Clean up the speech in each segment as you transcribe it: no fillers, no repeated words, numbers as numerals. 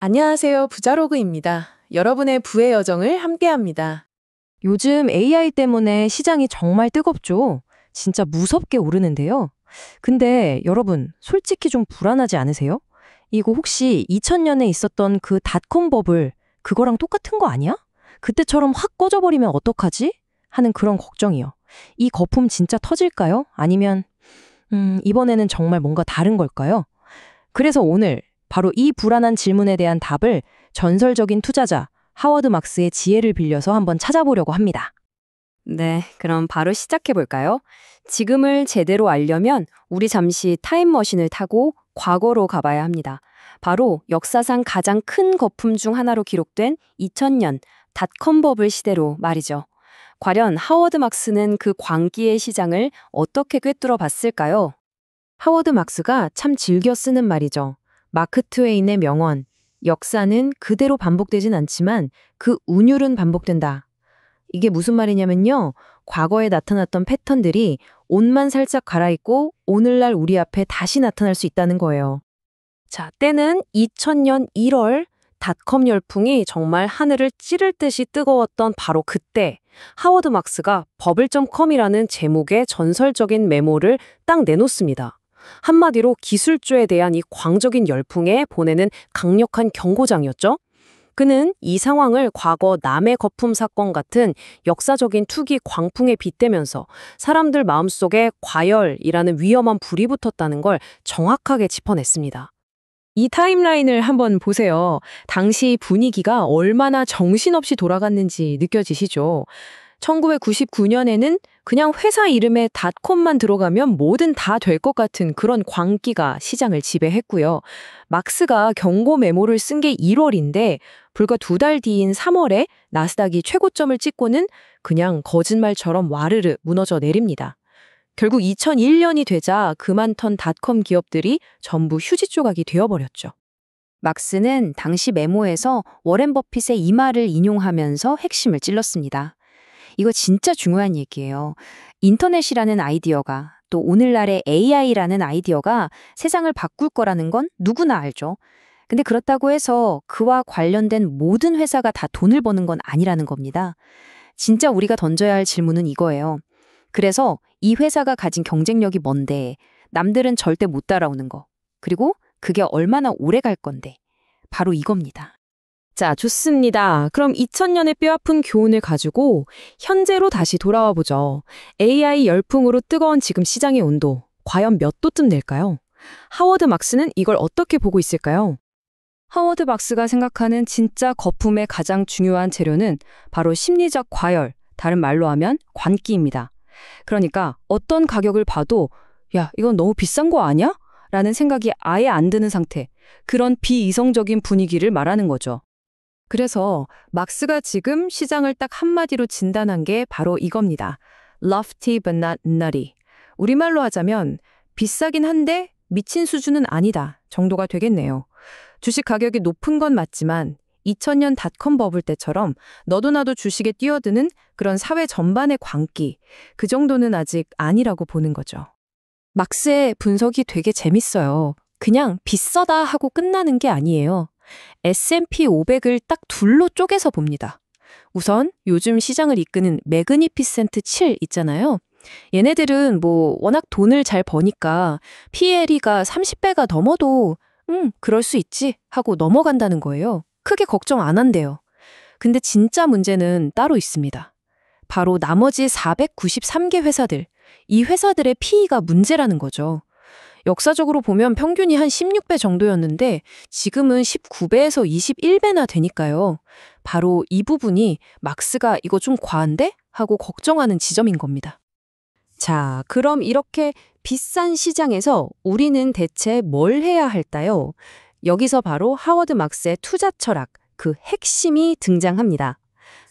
안녕하세요. 부자로그입니다. 여러분의 부의 여정을 함께합니다. 요즘 AI 때문에 시장이 정말 뜨겁죠. 진짜 무섭게 오르는데요. 근데 여러분, 솔직히 좀 불안하지 않으세요? 이거 혹시 2000년에 있었던 그 닷컴 버블, 그거랑 똑같은 거 아니야? 그때처럼 확 꺼져버리면 어떡하지? 하는 그런 걱정이요. 이 거품 진짜 터질까요? 아니면, 이번에는 정말 뭔가 다른 걸까요? 그래서 오늘 바로 이 불안한 질문에 대한 답을 전설적인 투자자 하워드 막스의 지혜를 빌려서 한번 찾아보려고 합니다. 네, 그럼 바로 시작해 볼까요? 지금을 제대로 알려면 우리 잠시 타임머신을 타고 과거로 가봐야 합니다. 바로 역사상 가장 큰 거품 중 하나로 기록된 2000년 닷컴 버블 시대로 말이죠. 과연 하워드 막스는 그 광기의 시장을 어떻게 꿰뚫어 봤을까요? 하워드 막스가 참 즐겨 쓰는 말이죠. 마크 트웨인의 명언, 역사는 그대로 반복되진 않지만 그 운율은 반복된다. 이게 무슨 말이냐면요. 과거에 나타났던 패턴들이 옷만 살짝 갈아입고 오늘날 우리 앞에 다시 나타날 수 있다는 거예요. 자, 때는 2000년 1월 닷컴 열풍이 정말 하늘을 찌를 듯이 뜨거웠던 바로 그때 하워드 막스가 버블.com이라는 제목의 전설적인 메모를 딱 내놓습니다. 한마디로 기술주에 대한 이 광적인 열풍에 보내는 강력한 경고장이었죠. 그는 이 상황을 과거 남의 거품 사건 같은 역사적인 투기 광풍에 빗대면서 사람들 마음속에 과열이라는 위험한 불이 붙었다는 걸 정확하게 짚어냈습니다. 이 타임라인을 한번 보세요. 당시 분위기가 얼마나 정신없이 돌아갔는지 느껴지시죠? 1999년에는 그냥 회사 이름에 닷컴만 들어가면 뭐든 다 될 것 같은 그런 광기가 시장을 지배했고요. 막스가 경고 메모를 쓴 게 1월인데 불과 2달 뒤인 3월에 나스닥이 최고점을 찍고는 그냥 거짓말처럼 와르르 무너져 내립니다. 결국 2001년이 되자 그만턴 닷컴 기업들이 전부 휴지 조각이 되어버렸죠. 막스는 당시 메모에서 워렌 버핏의 이 말을 인용하면서 핵심을 찔렀습니다. 이거 진짜 중요한 얘기예요. 인터넷이라는 아이디어가 또 오늘날의 AI라는 아이디어가 세상을 바꿀 거라는 건 누구나 알죠. 근데 그렇다고 해서 그와 관련된 모든 회사가 다 돈을 버는 건 아니라는 겁니다. 진짜 우리가 던져야 할 질문은 이거예요. 그래서 이 회사가 가진 경쟁력이 뭔데 남들은 절대 못 따라오는 거. 그리고 그게 얼마나 오래 갈 건데. 바로 이겁니다. 자, 좋습니다. 그럼 2000년의 뼈아픈 교훈을 가지고 현재로 다시 돌아와 보죠. AI 열풍으로 뜨거운 지금 시장의 온도, 과연 몇 도쯤 될까요? 하워드 막스는 이걸 어떻게 보고 있을까요? 하워드 막스가 생각하는 진짜 거품의 가장 중요한 재료는 바로 심리적 과열, 다른 말로 하면 관기입니다. 그러니까 어떤 가격을 봐도 야, 이건 너무 비싼 거 아니야? 라는 생각이 아예 안 드는 상태, 그런 비이성적인 분위기를 말하는 거죠. 그래서 막스가 지금 시장을 딱 한마디로 진단한 게 바로 이겁니다. Lofty but not nutty. 우리말로 하자면 비싸긴 한데 미친 수준은 아니다 정도가 되겠네요. 주식 가격이 높은 건 맞지만 2000년 닷컴 버블 때처럼 너도 나도 주식에 뛰어드는 그런 사회 전반의 광기, 그 정도는 아직 아니라고 보는 거죠. 막스의 분석이 되게 재밌어요. 그냥 비싸다 하고 끝나는 게 아니에요. S&P 500을 딱 둘로 쪼개서 봅니다. 우선 요즘 시장을 이끄는 매그니피센트 7 있잖아요. 얘네들은 워낙 돈을 잘 버니까 PER이가 30배가 넘어도 그럴 수 있지 하고 넘어간다는 거예요. 크게 걱정 안 한대요. 근데 진짜 문제는 따로 있습니다. 바로 나머지 493개 회사들, 이 회사들의 PE가 문제라는 거죠. 역사적으로 보면 평균이 한 16배 정도였는데 지금은 19배에서 21배나 되니까요. 바로 이 부분이 막스가 이거 좀 과한데? 하고 걱정하는 지점인 겁니다. 자, 그럼 이렇게 비싼 시장에서 우리는 대체 뭘 해야 할까요? 여기서 바로 하워드 막스의 투자 철학, 그 핵심이 등장합니다.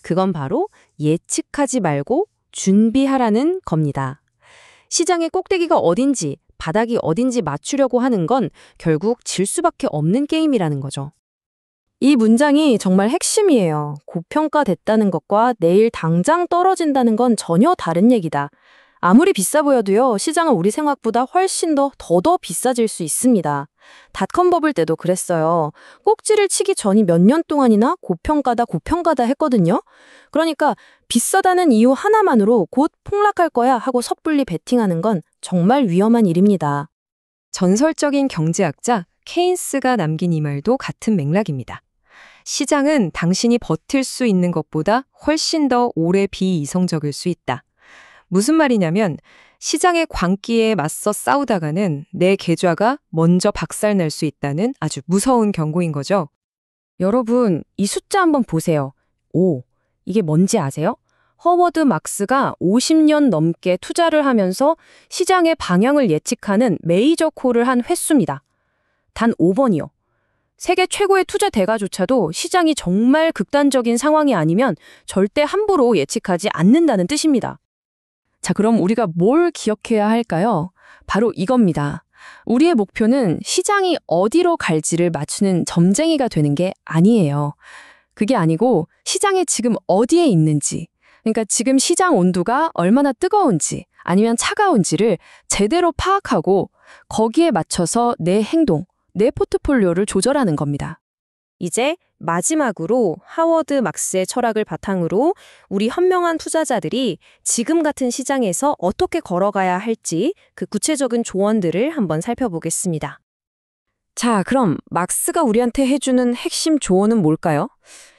그건 바로 예측하지 말고 준비하라는 겁니다. 시장의 꼭대기가 어딘지, 바닥이 어딘지 맞추려고 하는 건 결국 질 수밖에 없는 게임이라는 거죠. 이 문장이 정말 핵심이에요. 고평가됐다는 것과 내일 당장 떨어진다는 건 전혀 다른 얘기다. 아무리 비싸 보여도요, 시장은 우리 생각보다 훨씬 더 비싸질 수 있습니다. 닷컴 버블 때도 그랬어요. 꼭지를 치기 전이 몇 년 동안이나 고평가다 했거든요. 그러니까 비싸다는 이유 하나만으로 곧 폭락할 거야 하고 섣불리 베팅하는 건 정말 위험한 일입니다. 전설적인 경제학자 케인스가 남긴 이 말도 같은 맥락입니다. 시장은 당신이 버틸 수 있는 것보다 훨씬 더 오래 비이성적일 수 있다. 무슨 말이냐면 시장의 광기에 맞서 싸우다가는 내 계좌가 먼저 박살날 수 있다는 아주 무서운 경고인 거죠. 여러분, 이 숫자 한번 보세요. 5. 이게 뭔지 아세요? 허워드 막스가 50년 넘게 투자를 하면서 시장의 방향을 예측하는 메이저 콜을 한 횟수입니다. 단 5번이요. 세계 최고의 투자 대가조차도 시장이 정말 극단적인 상황이 아니면 절대 함부로 예측하지 않는다는 뜻입니다. 자, 그럼 우리가 뭘 기억해야 할까요? 바로 이겁니다. 우리의 목표는 시장이 어디로 갈지를 맞추는 점쟁이가 되는 게 아니에요. 그게 아니고 시장이 지금 어디에 있는지, 그러니까 지금 시장 온도가 얼마나 뜨거운지 아니면 차가운지를 제대로 파악하고 거기에 맞춰서 내 행동, 내 포트폴리오를 조절하는 겁니다. 이제 마지막으로 하워드 막스의 철학을 바탕으로 우리 현명한 투자자들이 지금 같은 시장에서 어떻게 걸어가야 할지 그 구체적인 조언들을 한번 살펴보겠습니다. 자, 그럼 막스가 우리한테 해주는 핵심 조언은 뭘까요?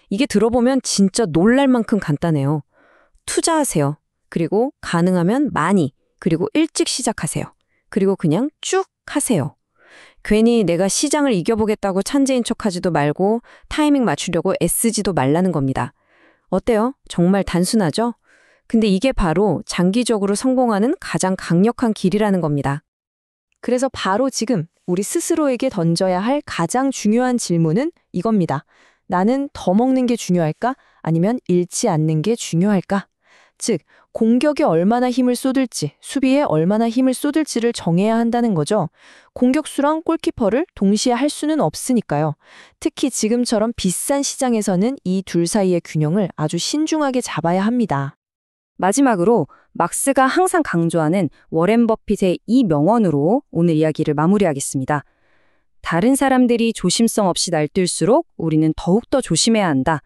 이게 들어보면 진짜 놀랄 만큼 간단해요. 투자하세요. 그리고 가능하면 많이, 그리고 일찍 시작하세요. 그리고 그냥 쭉 하세요. 괜히 내가 시장을 이겨보겠다고 찬재인 척하지도 말고 타이밍 맞추려고 애쓰지도 말라는 겁니다. 어때요? 정말 단순하죠? 근데 이게 바로 장기적으로 성공하는 가장 강력한 길이라는 겁니다. 그래서 바로 지금 우리 스스로에게 던져야 할 가장 중요한 질문은 이겁니다. 나는 더 먹는 게 중요할까? 아니면 잃지 않는 게 중요할까? 즉, 공격에 얼마나 힘을 쏟을지, 수비에 얼마나 힘을 쏟을지를 정해야 한다는 거죠. 공격수랑 골키퍼를 동시에 할 수는 없으니까요. 특히 지금처럼 비싼 시장에서는 이 둘 사이의 균형을 아주 신중하게 잡아야 합니다. 마지막으로 막스가 항상 강조하는 워렌 버핏의 이 명언으로 오늘 이야기를 마무리하겠습니다. 다른 사람들이 조심성 없이 날뛸수록 우리는 더욱더 조심해야 한다.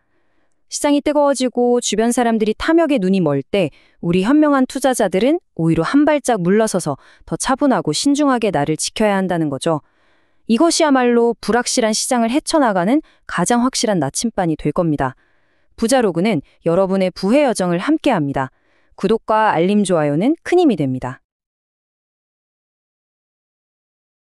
시장이 뜨거워지고 주변 사람들이 탐욕에 눈이 멀 때 우리 현명한 투자자들은 오히려 한 발짝 물러서서 더 차분하고 신중하게 나를 지켜야 한다는 거죠. 이것이야말로 불확실한 시장을 헤쳐나가는 가장 확실한 나침반이 될 겁니다. 부자로그는 여러분의 부의 여정을 함께합니다. 구독과 알림, 좋아요는 큰 힘이 됩니다.